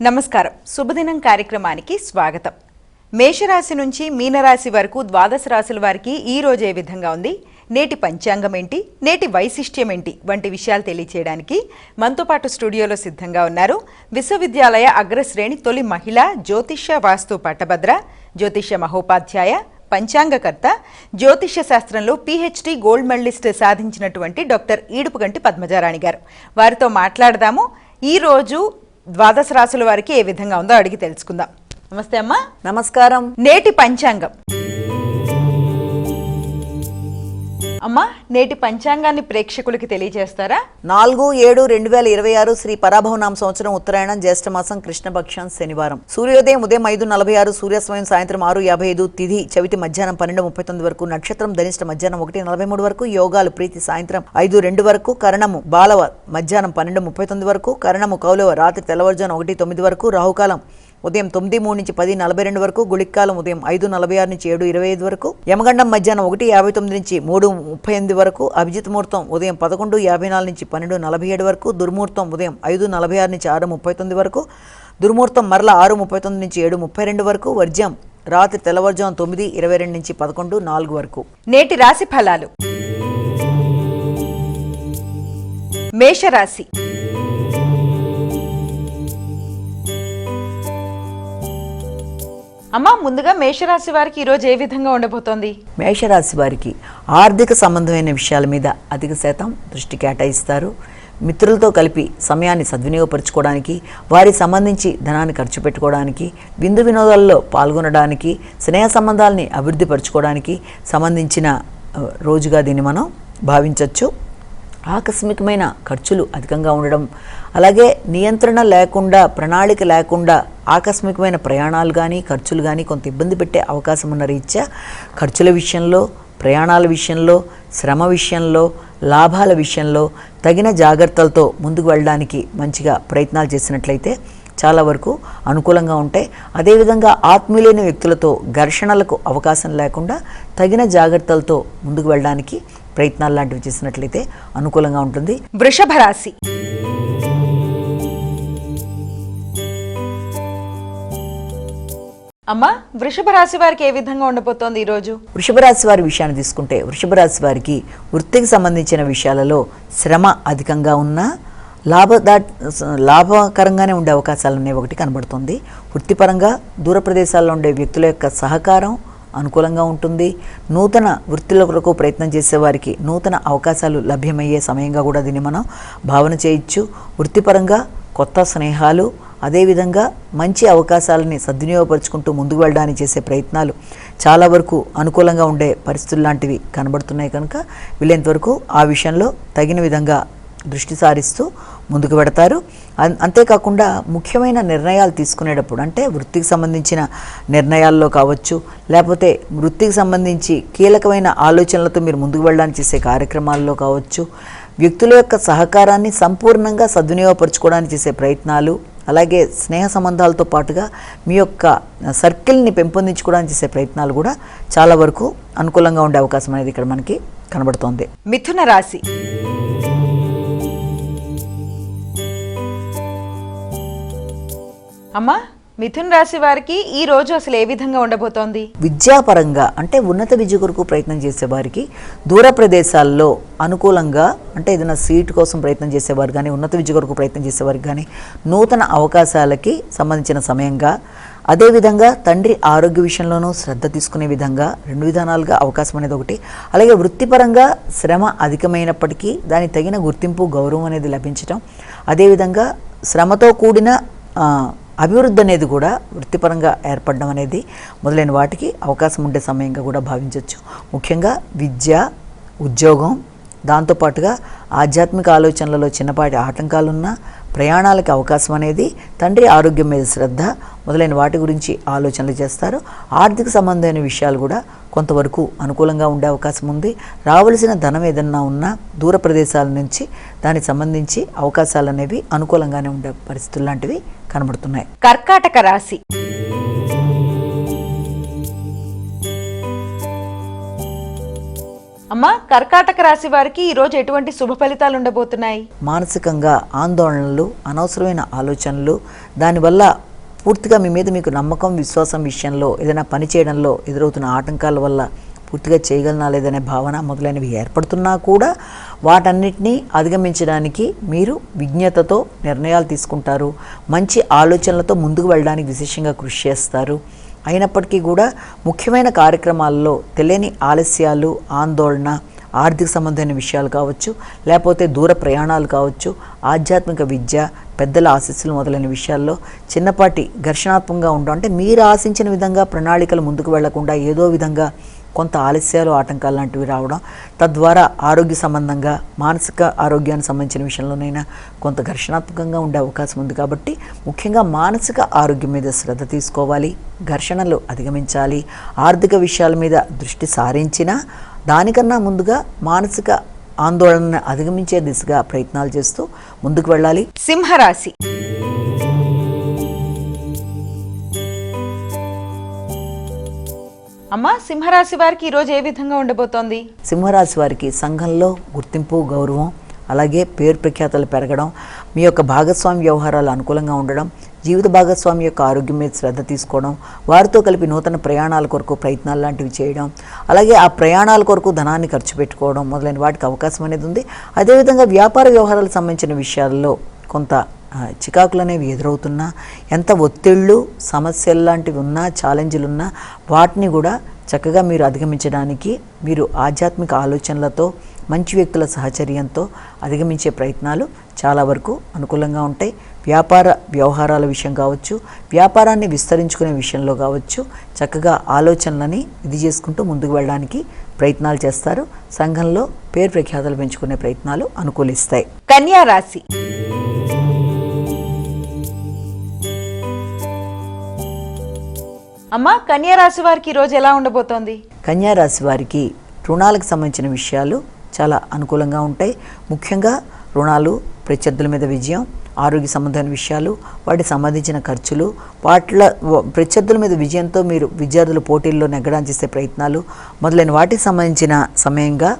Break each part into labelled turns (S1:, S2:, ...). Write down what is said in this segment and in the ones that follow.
S1: నమస్కారం. శుభదినం కార్యక్రమానికి స్వాగతం. మేషరాశి నుంచి మీనరాశి వరకు ద్వాదశ రాశుల వారికి ఈ రోజు ఏ విధంగా ఉంది, నేటి పంచాంగం ఏంటి, నేటి వైశిష్ట్యం ఏంటి వంటి విషయాలు తెలియచేయడానికి మనతో పాటు స్టూడియోలో సిద్ధంగా ఉన్నారు విశ్వవిద్యాలయ అగ్రశ్రేణి తొలి మహిళా జ్యోతిష్య వాస్తు పట్టభద్ర, జ్యోతిష్య మహోపాధ్యాయ, పంచాంగకర్త, జ్యోతిష్య శాస్త్రంలో PhD గోల్డ్ మెడలిస్ట్ సాధించినటువంటి డాక్టర్ ఈడుపుగంటి పద్మజారాణి గారు. వారితో మాట్లాడదాము. ఈ రోజు ద్వాదశ రాశుల వారికి ఏ విధంగా ఉందో అడిగి తెలుసుకుందాం. నమస్తే అమ్మా.
S2: నమస్కారం.
S1: నేటి పంచాంగం అమ్మా, నేటి పంచాంగాన్ని ప్రేక్షకులకి తెలియజేస్తారా?
S2: 4/7/2026 శ్రీ పరాభవనామ సంవత్సరం ఉత్తరాయణం జ్యేష్ఠమాసం కృష్ణపక్షం శనివారం. సూర్యోదయం ఉదయం 5:46, సూర్యాస్తమయం సాయంత్రం 6:55, తిథి చవితి మధ్యాహ్నం 12:39 వరకు, నక్షత్రం ధనిష్ట మధ్యాహ్నం 1:43 వరకు, యోగాలు ప్రీతి సాయంత్రం 5:02 వరకు, కరణము బాలవ మధ్యాహ్నం 12:39 వరకు, కరణము కౌలవ రాత్రి తెల్లవారుజామున 1:09 వరకు, రాహుకాలం ఉదయం 9:03 నుంచి 10:42 వరకు, గుళిక్కాలం ఉదయం 5:46 నుంచి 7:25 వరకు, యమగండం మధ్యాహ్నం 1:59 నుంచి 3:38 వరకు, అభిజిత్ ముహూర్తం ఉదయం 11:54 నుంచి 12:47 వరకు, దుర్ముహూర్తం ఉదయం 5:46 నుంచి 6:39 వరకు, దుర్ముహూర్తం మరల 6:39 నుంచి 7:32 వరకు, వర్జ్యం రాత్రి తెల్లవారుజామున 9:22 నుంచి 11:04 వరకు.
S1: నేటి రాశి ఫలాలు. మేషరాశి. అమ్మా, ముందుగా మేషరాశి వారికి ఈరోజు ఏ విధంగా ఉండబోతోంది?
S2: మేషరాశి వారికి ఆర్థిక సంబంధమైన విషయాల మీద అధిక శాతం దృష్టి కేటాయిస్తారు. మిత్రులతో కలిపి సమయాన్ని సద్వినియోగపరచుకోవడానికి, వారికి సంబంధించి ధనాన్ని ఖర్చు పెట్టుకోవడానికి, విందు వినోదాల్లో పాల్గొనడానికి, స్నేహ సంబంధాలని అభివృద్ధి పరచుకోవడానికి సంబంధించిన రోజుగా దీన్ని మనం భావించవచ్చు. ఆకస్మికమైన ఖర్చులు అధికంగా ఉండడం, అలాగే నియంత్రణ లేకుండా, ప్రణాళిక లేకుండా ఆకస్మికమైన ప్రయాణాలు కానీ ఖర్చులు కానీ కొంత ఇబ్బంది పెట్టే అవకాశం ఉన్న రీత్యా ఖర్చుల విషయంలో, ప్రయాణాల విషయంలో, శ్రమ విషయంలో, లాభాల విషయంలో తగిన జాగ్రత్తలతో ముందుకు వెళ్ళడానికి మంచిగా ప్రయత్నాలు చేసినట్లయితే చాలా వరకు అనుకూలంగా ఉంటాయి. అదేవిధంగా ఆత్మీయులైన వ్యక్తులతో ఘర్షణలకు అవకాశం లేకుండా తగిన జాగ్రత్తలతో ముందుకు వెళ్ళడానికి ప్రయత్నాలు లాంటివి చేసినట్లయితే అనుకూలంగా ఉంటుంది.
S1: వృషభ రాశి. అమ్మా, వృషభ రాశి వారికి ఏ విధంగా ఉండబోతోంది ఈరోజు?
S2: వృషభ రాశి వారి విషయాన్ని తీసుకుంటే, వృషభ రాశి వారికి వృత్తికి సంబంధించిన విషయాలలో శ్రమ అధికంగా ఉన్నా లాభకరంగానే ఉండే అవకాశాలు అనేవి ఒకటి కనబడుతుంది. వృత్తిపరంగా దూర ప్రదేశాల్లో ఉండే వ్యక్తుల యొక్క సహకారం అనుకూలంగా ఉంటుంది. నూతన వృత్తుల కొరకు ప్రయత్నం చేసేవారికి నూతన అవకాశాలు లభ్యమయ్యే సమయంగా కూడా దీన్ని మనం భావన చేయొచ్చు. వృత్తిపరంగా కొత్త స్నేహాలు, అదేవిధంగా మంచి అవకాశాలని సద్వినియోగపరుచుకుంటూ ముందుకు వెళ్ళడానికి చేసే ప్రయత్నాలు చాలా వరకు అనుకూలంగా ఉండే పరిస్థితులు లాంటివి కనబడుతున్నాయి. కనుక వీలైనంతవరకు ఆ విషయంలో తగిన విధంగా దృష్టి సారిస్తూ ముందుకు పెడతారు. అంతేకాకుండా ముఖ్యమైన నిర్ణయాలు తీసుకునేటప్పుడు, అంటే వృత్తికి సంబంధించిన నిర్ణయాల్లో కావచ్చు, లేకపోతే వృత్తికి సంబంధించి కీలకమైన ఆలోచనలతో మీరు ముందుకు వెళ్ళడానికి చేసే కార్యక్రమాల్లో కావచ్చు, వ్యక్తుల యొక్క సహకారాన్ని సంపూర్ణంగా సద్వినియోగపరచుకోవడానికి చేసే ప్రయత్నాలు, అలాగే స్నేహ సంబంధాలతో పాటుగా మీ యొక్క సర్కిల్ని పెంపొందించుకోవడానికి చేసే ప్రయత్నాలు కూడా చాలా వరకు అనుకూలంగా ఉండే అవకాశం అనేది ఇక్కడ మనకి కనబడుతోంది.
S1: మిథున రాశి. అమ్మా, మిథున రాశి వారికి ఈ రోజు అసలు ఏ విధంగా ఉండబోతోంది?
S2: విద్యాపరంగా, అంటే ఉన్నత విద్య కొరకు ప్రయత్నం చేసేవారికి దూర ప్రదేశాల్లో అనుకూలంగా, అంటే ఏదైనా సీట్ కోసం ప్రయత్నం చేసేవారు కానీ, ఉన్నత విద్య కొరకు ప్రయత్నం చేసేవారికి కానీ నూతన అవకాశాలకి సంబంధించిన సమయంగా, అదేవిధంగా తండ్రి ఆరోగ్య విషయంలోనూ శ్రద్ధ తీసుకునే విధంగా 2 విధానాలుగా అవకాశం అనేది ఒకటి. అలాగే వృత్తిపరంగా శ్రమ అధికమైనప్పటికీ దానికి తగిన గుర్తింపు, గౌరవం అనేది లభించడం, అదేవిధంగా శ్రమతో కూడిన అభివృద్ధి అనేది కూడా వృత్తిపరంగా ఏర్పడడం అనేది మొదలైన వాటికి అవకాశం ఉండే సమయంగా కూడా భావించవచ్చు. ముఖ్యంగా విద్య, ఉద్యోగం, దాంతోపాటుగా ఆధ్యాత్మిక ఆలోచనలలో చిన్నపాటి ఆటంకాలున్నా ప్రయాణాలకు అవకాశం అనేది, తండ్రి ఆరోగ్యం మీద శ్రద్ధ మొదలైన వాటి గురించి ఆలోచనలు చేస్తారు. ఆర్థిక సంబంధమైన విషయాలు కూడా కొంతవరకు అనుకూలంగా ఉండే అవకాశం ఉంది. రావలసిన ధనం ఏదన్నా ఉన్నా దూర ప్రదేశాల నుంచి దానికి సంబంధించి అవకాశాలు అనేవి అనుకూలంగానే ఉండే పరిస్థితులు లాంటివి కనబడుతున్నాయి.
S1: కర్కాటక రాశి. అమ్మా, కర్కాటక రాశి వారికి ఈ రోజు ఎటువంటి శుభ ఫలితాలు ఉండబోతున్నాయి?
S2: మానసికంగా ఆందోళనలు, అనవసరమైన ఆలోచనలు, దానివల్ల పూర్తిగా మీ మీద మీకు నమ్మకం, విశ్వాసం విషయంలో ఏదైనా పని చేయడంలో ఎదురవుతున్న ఆటంకాల వల్ల పూర్తిగా చేయగలనా లేదనే భావన మొదలైనవి ఏర్పడుతున్నా కూడా వాటన్నిటినీ అధిగమించడానికి మీరు విజ్ఞతతో నిర్ణయాలు తీసుకుంటారు. మంచి ఆలోచనలతో ముందుకు వెళ్ళడానికి విశేషంగా కృషి చేస్తారు. అయినప్పటికీ కూడా ముఖ్యమైన కార్యక్రమాల్లో తెలియని ఆలస్యాలు, ఆందోళన, ఆర్థిక సంబంధమైన విషయాలు కావచ్చు, లేకపోతే దూర ప్రయాణాలు కావచ్చు, ఆధ్యాత్మిక విద్య, పెద్దల ఆశీస్సులు మొదలైన విషయాల్లో చిన్నపాటి ఘర్షణాత్మకంగా ఉండడం, అంటే మీరు ఆశించిన విధంగా ప్రణాళికలు ముందుకు వెళ్లకుండా ఏదో విధంగా కొంత ఆలస్యాలు, ఆటంకాలు లాంటివి రావడం, తద్వారా ఆరోగ్య సంబంధంగా, మానసిక ఆరోగ్యానికి సంబంధించిన విషయంలోనైనా కొంత ఘర్షణాత్మకంగా ఉండే అవకాశం ఉంది. కాబట్టి ముఖ్యంగా మానసిక ఆరోగ్యం మీద శ్రద్ధ తీసుకోవాలి, ఘర్షణలు అధిగమించాలి. ఆర్థిక విషయాల మీద దృష్టి సారించినా దానికన్నా ముందుగా మానసిక ఆందోళనను అధిగమించే దిశగా ప్రయత్నాలు చేస్తూ ముందుకు వెళ్ళాలి.
S1: సింహరాశి. అమ్మా, సింహరాశి వారికి ఈరోజు ఏ విధంగా ఉండబోతోంది?
S2: సింహరాశి వారికి సంఘంలో గుర్తింపు, గౌరవం, అలాగే పేరు ప్రఖ్యాతలు పెరగడం, మీ యొక్క భాగస్వామి వ్యవహారాలు అనుకూలంగా ఉండడం, జీవిత భాగస్వామి యొక్క ఆరోగ్యం మీద శ్రద్ధ తీసుకోవడం, వారితో కలిపి నూతన ప్రయాణాల కొరకు ప్రయత్నాలు లాంటివి చేయడం, అలాగే ఆ ప్రయాణాల కొరకు ధనాన్ని ఖర్చు పెట్టుకోవడం మొదలైన వాటికి అవకాశం అనేది ఉంది. అదేవిధంగా వ్యాపార వ్యవహారాలకు సంబంధించిన విషయాల్లో కొంత చికాకులు అనేవి ఎదురవుతున్నా, ఎంత ఒత్తిళ్ళు, సమస్యలు లాంటివి ఉన్నా, ఛాలెంజ్లు ఉన్నా వాటిని కూడా చక్కగా మీరు అధిగమించడానికి మీరు ఆధ్యాత్మిక ఆలోచనలతో, మంచి వ్యక్తుల సహచర్యంతో అధిగమించే ప్రయత్నాలు చాలా వరకు అనుకూలంగా ఉంటాయి. వ్యాపార వ్యవహారాల విషయం కావచ్చు, వ్యాపారాన్ని విస్తరించుకునే విషయంలో కావచ్చు, చక్కగా ఆలోచనలని ఇది చేసుకుంటూ ముందుకు వెళ్ళడానికి ప్రయత్నాలు చేస్తారు. సంఘంలో పేరు ప్రఖ్యాతలు పెంచుకునే ప్రయత్నాలు అనుకూలిస్తాయి.
S1: కన్యా రాశి. అమ్మా, కన్యా రాశి వారికి ఈరోజు ఎలా ఉండబోతోంది?
S2: కన్యా రాశి వారికి రుణాలకు సంబంధించిన విషయాలు చాలా అనుకూలంగా ఉంటాయి. ముఖ్యంగా రుణాలు, ప్రత్యర్థుల మీద విజయం, ఆరోగ్య సంబంధమైన విషయాలు, వాటికి సంబంధించిన ఖర్చులు, ప్రత్యర్థుల మీద విజయంతో మీరు విద్యార్థుల పోటీల్లో నెగ్గడానికి చేసే ప్రయత్నాలు మొదలైన వాటికి సంబంధించిన సమయంగా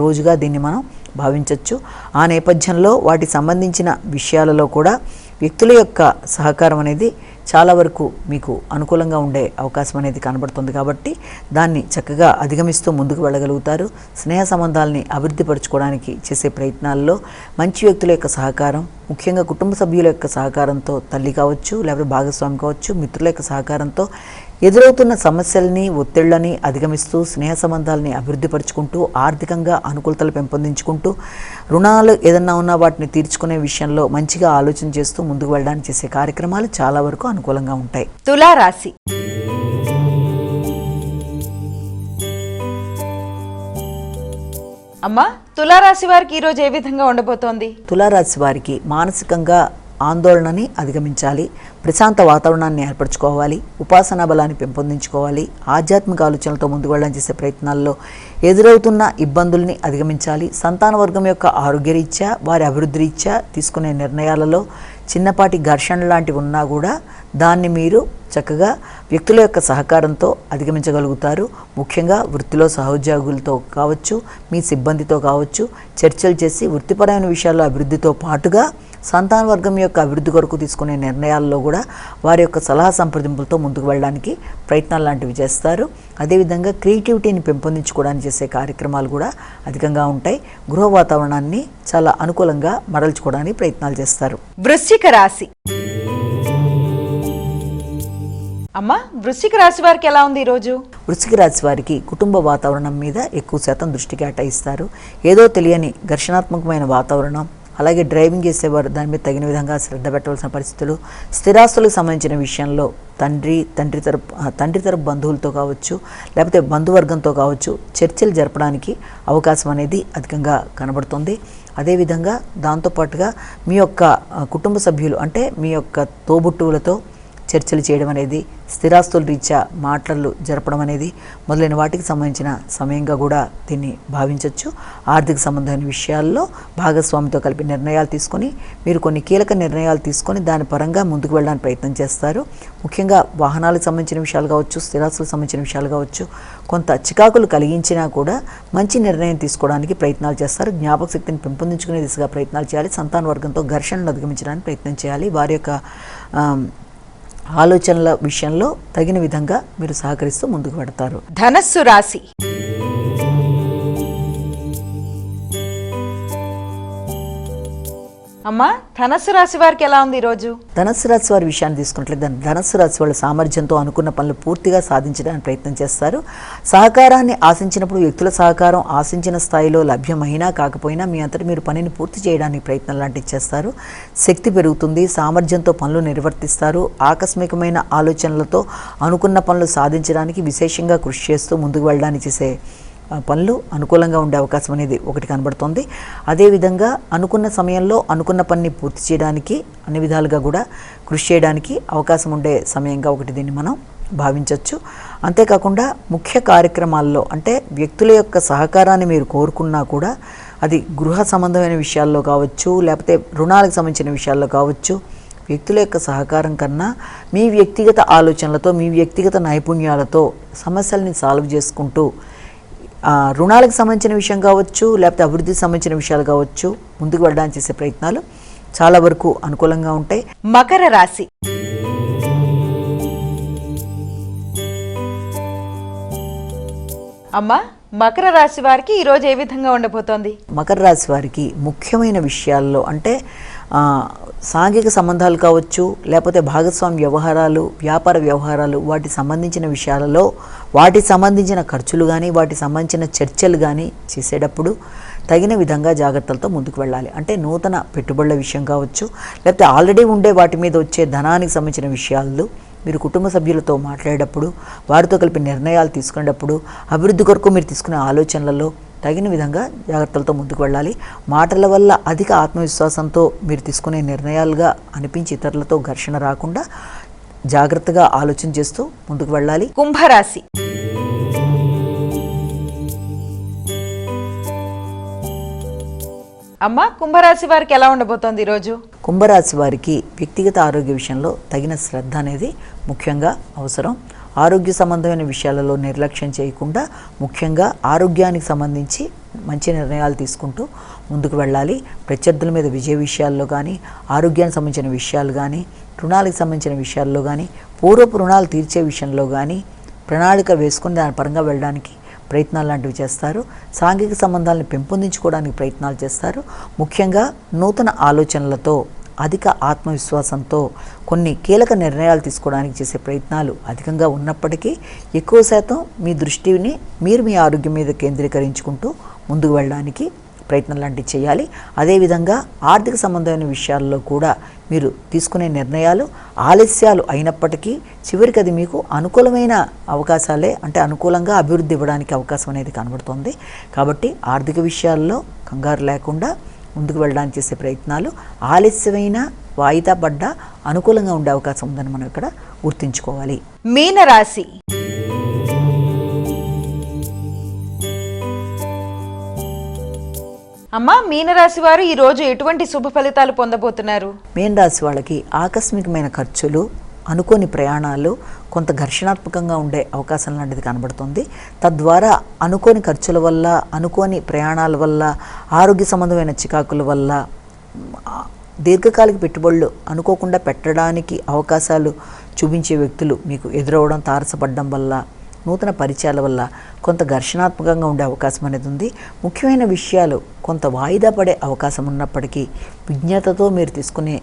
S2: రోజుగా దీన్ని మనం భావించవచ్చు. ఆ నేపథ్యంలో వాటికి సంబంధించిన విషయాలలో కూడా వ్యక్తుల యొక్క సహకారం అనేది చాలా వరకు మీకు అనుకూలంగా ఉండే అవకాశం అనేది కనబడుతుంది. కాబట్టి దాన్ని చక్కగా అధిగమిస్తూ ముందుకు వెళ్ళగలుగుతారు. స్నేహ సంబంధాలని అభివృద్ధి పరచుకోవడానికి చేసే ప్రయత్నాల్లో మంచి వ్యక్తుల యొక్క సహకారం, ముఖ్యంగా కుటుంబ సభ్యుల యొక్క సహకారంతో, తల్లి కావచ్చు, లేకపోతే భాగస్వామి కావచ్చు, మిత్రుల యొక్క సహకారంతో ఎదురవుతున్న సమస్యలని, ఒత్తిళ్లని అధిగమిస్తూ స్నేహ సంబంధాలని అభివృద్ధి పరుచుకుంటూ ఆర్థికంగా అనుకూలతలు పెంపొందించుకుంటూ రుణాలు ఏదన్నా ఉన్నా వాటిని తీర్చుకునే విషయంలో మంచిగా ఆలోచన చేస్తూ ముందుకు వెళ్ళడానికి చేసే కార్యక్రమాలు చాలా వరకు అనుకూలంగా ఉంటాయి.
S1: తులా రాశి. అమ్మా, తులారాశి వారికి ఈరోజు ఏ విధంగా ఉండబోతోంది?
S2: తులారాశి వారికి మానసికంగా ఆందోళనని అధిగమించాలి, ప్రశాంత వాతావరణాన్ని ఏర్పరచుకోవాలి, ఉపాసనా బలాన్ని పెంపొందించుకోవాలి, ఆధ్యాత్మిక ఆలోచనలతో ముందుకు వెళ్ళడానికి చేసే ప్రయత్నాల్లో ఎదురవుతున్న ఇబ్బందుల్ని అధిగమించాలి. సంతాన వర్గం యొక్క ఆరోగ్యరీత్యా, వారి అభివృద్ధి రీత్యా తీసుకునే నిర్ణయాలలో చిన్నపాటి ఘర్షణ లాంటివి ఉన్నా కూడా దాన్ని మీరు చక్కగా వ్యక్తుల యొక్క సహకారంతో అధిగమించగలుగుతారు. ముఖ్యంగా వృత్తిలో సహోద్యోగులతో కావచ్చు, మీ సిబ్బందితో కావచ్చు చర్చలు చేసి వృత్తిపరమైన విషయాల్లో అభివృద్ధితో పాటుగా సంతాన వర్గం యొక్క అభివృద్ధి కొరకు తీసుకునే నిర్ణయాల్లో కూడా వారి యొక్క సలహా సంప్రదింపులతో ముందుకు వెళ్ళడానికి ప్రయత్నాలు లాంటివి చేస్తారు. అదేవిధంగా క్రియేటివిటీని పెంపొందించుకోవడానికి చేసే కార్యక్రమాలు కూడా అధికంగా ఉంటాయి. గృహ వాతావరణాన్ని చాలా అనుకూలంగా మరల్చుకోవడానికి ప్రయత్నాలు చేస్తారు.
S1: వృశ్చిక రాశి. అమ్మా, వృశ్చిక రాశి వారికి ఎలా ఉంది ఈరోజు?
S2: వృశ్చిక రాశి వారికి కుటుంబ వాతావరణం మీద ఎక్కువ శాతం దృష్టి కేటాయిస్తారు. ఏదో తెలియని ఘర్షణాత్మకమైన వాతావరణం, అలాగే డ్రైవింగ్ చేసేవారు దాని మీద తగిన విధంగా శ్రద్ధ పెట్టవలసిన పరిస్థితులు, స్థిరాస్తులకు సంబంధించిన విషయంలో తండ్రి తరపు బంధువులతో కావచ్చు, లేకపోతే బంధువర్గంతో కావచ్చు చర్చలు జరపడానికి అవకాశం అనేది అధికంగా కనబడుతుంది. అదేవిధంగా దాంతోపాటుగా మీ యొక్క కుటుంబ సభ్యులు అంటే మీ యొక్క తోబుట్టువులతో చర్చలు చేయడం అనేది, స్థిరాస్తుల రీత్యా మాటలు జరపడం అనేది మొదలైన వాటికి సంబంధించిన సమయంగా కూడా దీన్ని భావించవచ్చు. ఆర్థిక సంబంధమైన విషయాల్లో భాగస్వామితో కలిపి నిర్ణయాలు తీసుకొని మీరు కొన్ని కీలక నిర్ణయాలు తీసుకొని దాని పరంగా ముందుకు వెళ్ళడానికి ప్రయత్నం చేస్తారు. ముఖ్యంగా వాహనాలకు సంబంధించిన విషయాలు కావచ్చు, స్థిరాస్తులకు సంబంధించిన విషయాలు కావచ్చు, కొంత చికాకులు కలిగించినా కూడా మంచి నిర్ణయం తీసుకోవడానికి ప్రయత్నాలు చేస్తారు. జ్ఞాపక శక్తిని పెంపొందించుకునే దిశగా ప్రయత్నాలు చేయాలి. సంతాన వర్గంతో ఘర్షణను అధిగమించడానికి ప్రయత్నం చేయాలి. వారి యొక్క ఆలోచనల విషయంలో తగిన విధంగా మీరు సహకరిస్తూ ముందుకు పెడతారు.
S1: ధనస్సు రాశి. అమ్మా, ధనస్సు రాశి వారికి ఎలా ఉంది ఈరోజు?
S2: ధనస్సు రాశి వారి విషయాన్ని తీసుకున్నట్లయితే ధనస్సు రాశి వాళ్ళ సామర్థ్యంతో అనుకున్న పనులు పూర్తిగా సాధించడానికి ప్రయత్నం చేస్తారు. సహకారాన్ని ఆశించినప్పుడు వ్యక్తుల సహకారం ఆశించిన స్థాయిలో లభ్యమైనా కాకపోయినా మీ అంతటి మీరు పనిని పూర్తి చేయడానికి ప్రయత్నం లాంటివి చేస్తారు. శక్తి పెరుగుతుంది, సామర్థ్యంతో పనులు నిర్వర్తిస్తారు. ఆకస్మికమైన ఆలోచనలతో అనుకున్న పనులు సాధించడానికి విశేషంగా కృషి చేస్తూ ముందుకు వెళ్ళడానికి చేసే పనులు అనుకూలంగా ఉండే అవకాశం అనేది ఒకటి కనబడుతోంది. అదేవిధంగా అనుకున్న సమయంలో అనుకున్న పనిని పూర్తి చేయడానికి అన్ని విధాలుగా కూడా కృషి చేయడానికి అవకాశం ఉండే సమయంగా ఒకటి దీన్ని మనం భావించవచ్చు. అంతేకాకుండా ముఖ్య కార్యక్రమాల్లో అంటే వ్యక్తుల యొక్క సహకారాన్ని మీరు కోరుకున్నా కూడా అది గృహ సంబంధమైన విషయాల్లో కావచ్చు, లేకపోతే రుణాలకు సంబంధించిన విషయాల్లో కావచ్చు, వ్యక్తుల యొక్క సహకారం కన్నా మీ వ్యక్తిగత ఆలోచనలతో, మీ వ్యక్తిగత నైపుణ్యాలతో సమస్యల్ని సాల్వ్ చేసుకుంటూ రుణాలకు సంబంధించిన విషయం కావచ్చు, లేకపోతే అభివృద్ధికి సంబంధించిన విషయాలు కావచ్చు, ముందుకు వెళ్ళడానికి చేసే ప్రయత్నాలు చాలా వరకు అనుకూలంగా ఉంటాయి.
S1: మకర రాశి. అమ్మా, మకర రాశి వారికి ఈరోజు ఏ విధంగా ఉండబోతోంది?
S2: మకర రాశి వారికి ముఖ్యమైన విషయాల్లో అంటే సాంఘిక సంబంధాలు కావచ్చు, లేకపోతే భాగస్వామ్య వ్యవహారాలు, వ్యాపార వ్యవహారాలు, వాటికి సంబంధించిన విషయాలలో వాటికి సంబంధించిన ఖర్చులు కానీ వాటికి సంబంధించిన చర్చలు కానీ చేసేటప్పుడు తగిన విధంగా జాగ్రత్తలతో ముందుకు వెళ్ళాలి. అంటే నూతన పెట్టుబడుల విషయం కావచ్చు, లేకపోతే ఆల్రెడీ ఉండే వాటి మీద వచ్చే ధనానికి సంబంధించిన విషయాలు మీరు కుటుంబ సభ్యులతో మాట్లాడేటప్పుడు, వారితో కలిపి నిర్ణయాలు తీసుకునేటప్పుడు, అభివృద్ధి కొరకు మీరు తీసుకునే ఆలోచనలలో తగిన విధంగా జాగ్రత్తలతో ముందుకు వెళ్ళాలి. మాటల వల్ల అధిక ఆత్మవిశ్వాసంతో మీరు తీసుకునే నిర్ణయాలుగా అనిపించి ఇతరులతో ఘర్షణ రాకుండా జాగ్రత్తగా ఆలోచన చేస్తూ ముందుకు వెళ్ళాలి.
S1: కుంభరాశి. అమ్మ, కుంభరాశి వారికి ఎలా ఉండబోతోంది ఈరోజు?
S2: కుంభరాశి వారికి వ్యక్తిగత ఆరోగ్య విషయంలో తగిన శ్రద్ధ అనేది ముఖ్యంగా అవసరం. ఆరోగ్య సంబంధమైన విషయాలలో నిర్లక్ష్యం చేయకుండా ముఖ్యంగా ఆరోగ్యానికి సంబంధించి మంచి నిర్ణయాలు తీసుకుంటూ ముందుకు వెళ్ళాలి. ప్రత్యర్థుల మీద విజయ విషయాల్లో కానీ, ఆరోగ్యానికి సంబంధించిన విషయాలు కానీ, రుణాలకు సంబంధించిన విషయాల్లో కానీ, పూర్వపు రుణాలు తీర్చే విషయంలో కానీ ప్రణాళిక వేసుకుని దాని పరంగా వెళ్ళడానికి ప్రయత్నాలు లాంటివి చేస్తారు. సాంఘిక సంబంధాలను పెంపొందించుకోవడానికి ప్రయత్నాలు చేస్తారు. ముఖ్యంగా నూతన ఆలోచనలతో, అధిక ఆత్మవిశ్వాసంతో కొన్ని కీలక నిర్ణయాలు తీసుకోవడానికి చేసే ప్రయత్నాలు అధికంగా ఉన్నప్పటికీ ఎక్కువ శాతం మీ దృష్టిని మీరు మీ ఆరోగ్యం మీద కేంద్రీకరించుకుంటూ ముందుకు వెళ్ళడానికి ప్రయత్నం లాంటివి చేయాలి. అదేవిధంగా ఆర్థిక సంబంధమైన విషయాల్లో కూడా మీరు తీసుకునే నిర్ణయాలు ఆలస్యాలు అయినప్పటికీ చివరికి అది మీకు అనుకూలమైన అవకాశాలే, అంటే అనుకూలంగా అభివృద్ధి ఇవ్వడానికి అవకాశం అనేది కనబడుతుంది. కాబట్టి ఆర్థిక విషయాల్లో కంగారు లేకుండా ముందుకు వెళ్ళడానికి చేసే ప్రయత్నాలు ఆలస్యమైన, వాయిదా పడ్డ అనుకూలంగా ఉండే అవకాశం ఉందని మనం ఇక్కడ గుర్తుంచుకోవాలి.
S1: మీనరాశి. అమ్మా, మీనరాశి వారు ఈ రోజు ఎటువంటి శుభ ఫలితాలు పొందబోతున్నారు?
S2: మీనరాశి వాళ్ళకి ఆకస్మికమైన ఖర్చులు, అనుకోని ప్రయాణాలు, కొంత ఘర్షణాత్మకంగా ఉండే అవకాశం లాంటిది కనబడుతుంది. తద్వారా అనుకోని ఖర్చుల వల్ల, అనుకోని ప్రయాణాల వల్ల, ఆరోగ్య సంబంధమైన చికాకుల వల్ల, దీర్ఘకాలిక పెట్టుబడులు అనుకోకుండా పెట్టడానికి అవకాశాలు చూపించే వ్యక్తులు మీకు ఎదురవడం, తారసపడడం వల్ల, నూతన పరిచయాల వల్ల కొంత ఘర్షణాత్మకంగా ఉండే అవకాశం అనేది ఉంది. ముఖ్యమైన విషయాలు కొంత వాయిదా పడే అవకాశం ఉన్నప్పటికీ విజ్ఞతతో మీరు తీసుకునే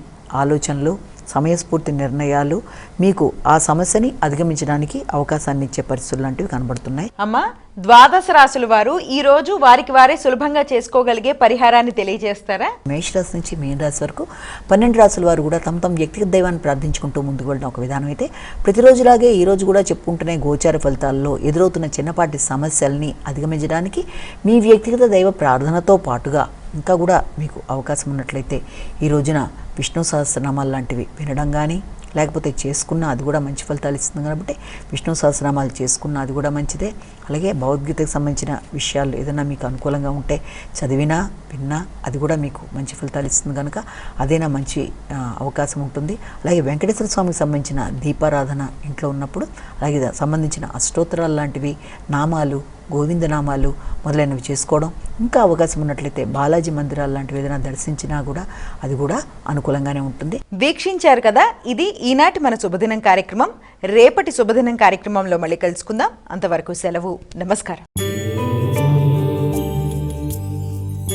S2: ఆలోచనలు, సమయస్ఫూర్తి నిర్ణయాలు మీకు ఆ సమస్యని అధిగమించడానికి అవకాశాన్ని ఇచ్చే పరిస్థితులు లాంటివి కనబడుతున్నాయి.
S1: అమ్మా, ద్వాదశ రాశుల వారు ఈ రోజు వారికి వారే సులభంగా చేసుకోగలిగే పరిహారాన్ని తెలియజేస్తారా?
S2: మేషరాశి నుంచి మీనరాశి వరకు 12 రాశుల వారు కూడా తమ వ్యక్తిగత దైవాన్ని ప్రార్థించుకుంటూ ముందుకు వెళ్ళడం ఒక విధానం అయితే, ప్రతిరోజులాగే ఈ రోజు కూడా చెప్పుకుంటున్న గోచార ఫలితాల్లో ఎదురవుతున్న చిన్నపాటి సమస్యల్ని అధిగమించడానికి మీ వ్యక్తిగత దైవ ప్రార్థనతో పాటుగా ఇంకా కూడా మీకు అవకాశం ఉన్నట్లయితే ఈ రోజున విష్ణు సహస్రనామాలు లాంటివి వినడం కానీ, లేకపోతే చేసుకున్నా అది కూడా మంచి ఫలితాలు ఇస్తుంది. కాబట్టి విష్ణు సహస్రనామాలు చేసుకున్నా అది కూడా మంచిదే. అలాగే భగవద్గీతకు సంబంధించిన విషయాలు ఏదైనా మీకు అనుకూలంగా ఉంటే చదివినా విన్నా అది కూడా మీకు మంచి ఫలితాలు ఇస్తుంది కనుక అదైనా మంచి అవకాశం ఉంటుంది. అలాగే వెంకటేశ్వర స్వామికి సంబంధించిన దీపారాధన ఇంట్లో ఉన్నప్పుడు, అలాగే సంబంధించిన అష్టోత్తరాలు లాంటివి, నామాలు, గోవిందనామాలు మొదలైనవి చేసుకోవడం, ఇంకా అవకాశం ఉన్నట్లయితే బాలాజీ మందిరాలు లాంటివి ఏదైనా దర్శించినా కూడా అది కూడా అనుకూలంగానే ఉంటుంది.
S1: వీక్షించారు కదా, ఇది ఈనాటి మన శుభదినం కార్యక్రమం. రేపటి శుభదినం కార్యక్రమంలో మళ్ళీ కలుసుకుందాం. అంతవరకు సెలవు. నమస్కారం.